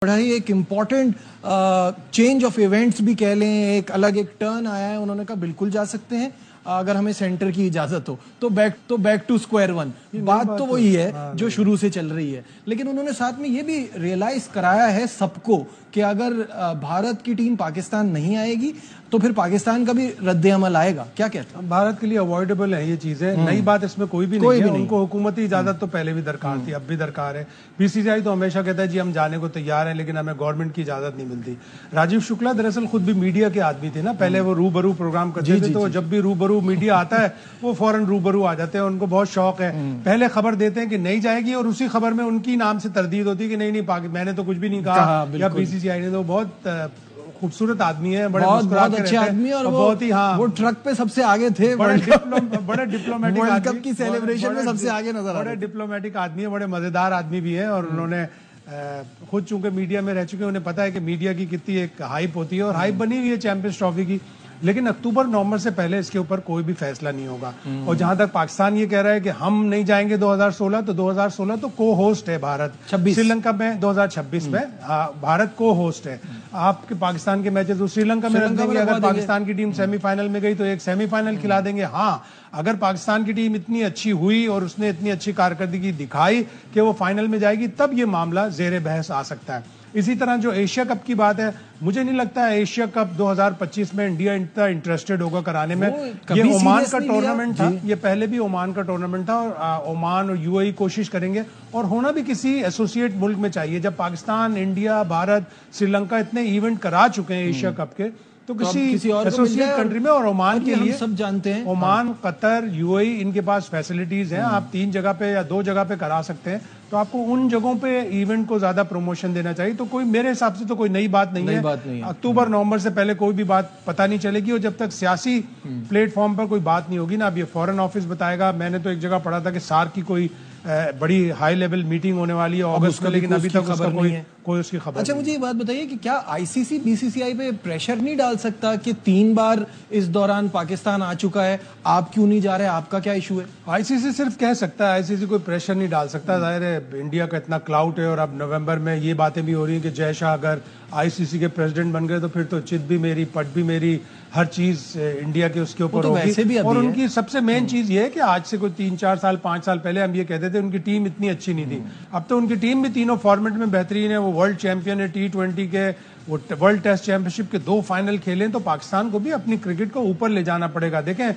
बड़ा ही एक important change of events भी कह लें, एक अलग एक टर्न आया है। उन्होंने कहा बिल्कुल जा सकते हैं अगर हमें सेंटर की इजाजत हो, तो बैक टू स्क्वायर वन। बात तो वही है जो शुरू से चल रही है, लेकिन उन्होंने साथ में ये भी रियलाइज कराया है सबको कि अगर भारत की टीम पाकिस्तान नहीं आएगी तो फिर पाकिस्तान का भी रद्द अमल आएगा। क्या कहते हैं? भारत के लिए अवॉइडेबल है ये चीजें, नई बात इसमें कोई भी नहीं है। उनको हुकूमती इजाजत तो पहले भी दरकार थी, अब भी दरकार है। बीसीसीआई तो हमेशा कहता है जी हम जाने को तैयार हैं, लेकिन हमें गवर्नमेंट की इजाजत नहीं मिलती। राजीव शुक्ला दरअसल खुद भी मीडिया के आदमी थे ना, पहले वो रूबरू प्रोग्राम करते थे, तो जब भी रूबरू मीडिया आता है वो फौरन रूबरू आ जाते हैं। उनको बहुत शौक है, पहले खबर देते हैं कि नहीं जाएगी और उसी खबर में उनकी नाम से तरदीद होती है कि नहीं मैंने तो कुछ भी नहीं कहा, या बीसीसीआई ने। तो बहुत खूबसूरत आदमी है, बहुत अच्छे आदमी, और बहुत ही वो ट्रक पे सबसे आगे थे, बड़े डिप्लोमेटिक वर्ल्ड कप की सेलिब्रेशन में सबसे आगे नजर आ रहे। बड़े डिप्लोमेटिक आदमी है, बड़े मजेदार आदमी भी है। और उन्होंने खुद चूंकि मीडिया में रह चुके, उन्हें पता है कि मीडिया की कितनी एक हाइप होती है, और हाइप बनी हुई है चैंपियंस ट्रॉफी की। लेकिन अक्टूबर नवंबर से पहले इसके ऊपर कोई भी फैसला नहीं होगा। और जहां तक पाकिस्तान ये कह रहा है कि हम नहीं जाएंगे 2016, तो 2016 तो को होस्ट है भारत। श्रीलंका में 2026 में भारत को होस्ट है। आपके पाकिस्तान के मैचेस तो श्रीलंका में रख देंगे। अगर पाकिस्तान की टीम सेमीफाइनल में गई तो एक सेमीफाइनल खिला देंगे। हाँ, अगर पाकिस्तान की टीम इतनी अच्छी हुई और उसने इतनी अच्छी कारकर्दगी दिखाई कि वो फाइनल में जाएगी, तब ये मामला जेर बहस आ सकता है। इसी तरह जो एशिया कप की बात है, मुझे नहीं लगता है एशिया कप 2025 में इंडिया इतना इंटरेस्टेड होगा कराने में। ये ओमान का टूर्नामेंट था, ये पहले भी ओमान का टूर्नामेंट था, और ओमान और यूएई कोशिश करेंगे, और होना भी किसी एसोसिएट मुल्क में चाहिए। जब पाकिस्तान, इंडिया, भारत, श्रीलंका इतने इवेंट करा चुके हैं एशिया कप के, तो किसी और एसोसिएट कंट्री में। और ओमान के लिए सब जानते हैं, ओमान, कतर, यूएई, इनके पास फैसिलिटीज हैं। आप 3 जगह पे या 2 जगह पे करा सकते हैं, तो आपको उन जगहों पे इवेंट को ज्यादा प्रमोशन देना चाहिए। तो कोई मेरे हिसाब से तो कोई नई बात नहीं है। अक्टूबर नवंबर से पहले कोई भी बात पता नहीं चलेगी, और जब तक सियासी प्लेटफॉर्म पर कोई बात नहीं होगी ना, अब ये फॉरेन ऑफिस बताएगा। मैंने तो एक जगह पढ़ा था कि सार्क की कोई बड़ी हाई लेवल मीटिंग होने वाली है अगस्त में, लेकिन अभी तक उसका कोई उसकी खबर। अच्छा, मुझे ये बात बताइए कि क्या आईसीसी बीसीसीआई पे प्रेशर नहीं डाल सकता कि 3 बार इस दौरान पाकिस्तान आ चुका है, आप क्यों नहीं जा रहे, आपका क्या इशू है? आईसीसी सिर्फ कह सकता है, आईसीसी कोई प्रेशर नहीं डाल सकता। जाहिर है इंडिया का इतना क्लाउट है, और अब नवंबर में ये बातें भी हो रही है कि जय शाह अगर आईसीसी के प्रेसिडेंट बन गए तो फिर तो चित भी मेरी, पट भी मेरी, हर चीज इंडिया के उसके ऊपर होगी। और उनकी सबसे मेन चीज ये है कि आज से कोई 3-4 साल 5 साल पहले हम ये कहते थे उनकी टीम इतनी अच्छी नहीं थी। अब तो उनकी टीम भी तीनों फॉर्मेट में बेहतरीन है। वो वर्ल्ड चैंपियन है T20 के, वो वर्ल्ड टेस्ट चैंपियनशिप के 2 फाइनल खेले, तो पाकिस्तान को भी अपनी क्रिकेट को ऊपर ले जाना पड़ेगा। देखें,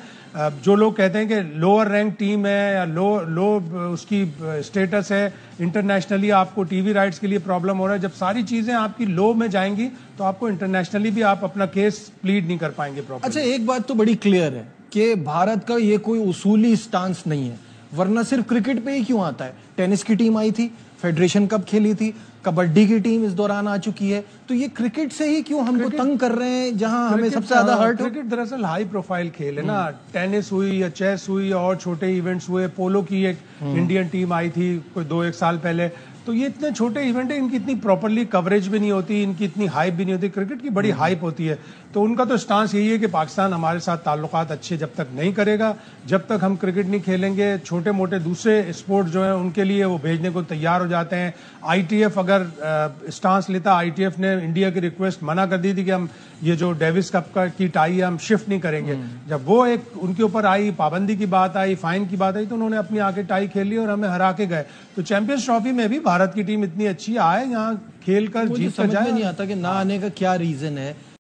जो लोग कहते हैं कि लोअर रैंक टीम है या लो उसकी स्टेटस है, इंटरनेशनली आपको टीवी राइट्स के लिए प्रॉब्लम हो रहा है, जब सारी चीजें आपकी लो में जाएंगी तो आपको इंटरनेशनली भी आप अपना केस प्लीड नहीं कर पाएंगे प्रॉपर। अच्छा, एक बात तो बड़ी क्लियर है कि भारत का ये कोई उसूली स्टांस नहीं है, वरना सिर्फ क्रिकेट पे ही क्यों आता है? टेनिस की टीम आई थी, फेडरेशन कप खेली थी, कबड्डी की टीम इस दौरान आ चुकी है, तो ये क्रिकेट से ही क्यों हमको तंग कर रहे हैं, जहां हमें सबसे ज्यादा हर्ट हो? क्रिकेट दरअसल हाई प्रोफाइल खेल है ना। टेनिस हुई या चेस हुई या और छोटे इवेंट्स हुए, पोलो की एक इंडियन टीम आई थी कोई 2-1 साल पहले, तो ये इतने छोटे इवेंट है, इनकी इतनी प्रॉपर्ली कवरेज भी नहीं होती, इनकी इतनी हाइप भी नहीं होती। क्रिकेट की बड़ी हाइप होती है, तो उनका तो स्टांस यही है कि पाकिस्तान हमारे साथ ताल्लुकात अच्छे जब तक नहीं करेगा, जब तक हम क्रिकेट नहीं खेलेंगे, छोटे मोटे दूसरे स्पोर्ट जो है उनके लिए वो भेजने को तैयार हो जाते हैं। आईटीएफ अगर स्टांस लेता, आईटीएफ ने इंडिया की रिक्वेस्ट मना कर दी थी कि हम ये जो डेविस कप की टाई है हम शिफ्ट नहीं करेंगे। जब वो एक उनके ऊपर आई, पाबंदी की बात आई, फाइन की बात आई, तो उन्होंने अपनी आके टाई खेल ली और हमें हरा के गए। तो चैंपियंस ट्रॉफी में भी भारत की टीम इतनी अच्छी आए, यहाँ खेल कर जीत कर जाए। नहीं आता कि ना आने का क्या रीजन है।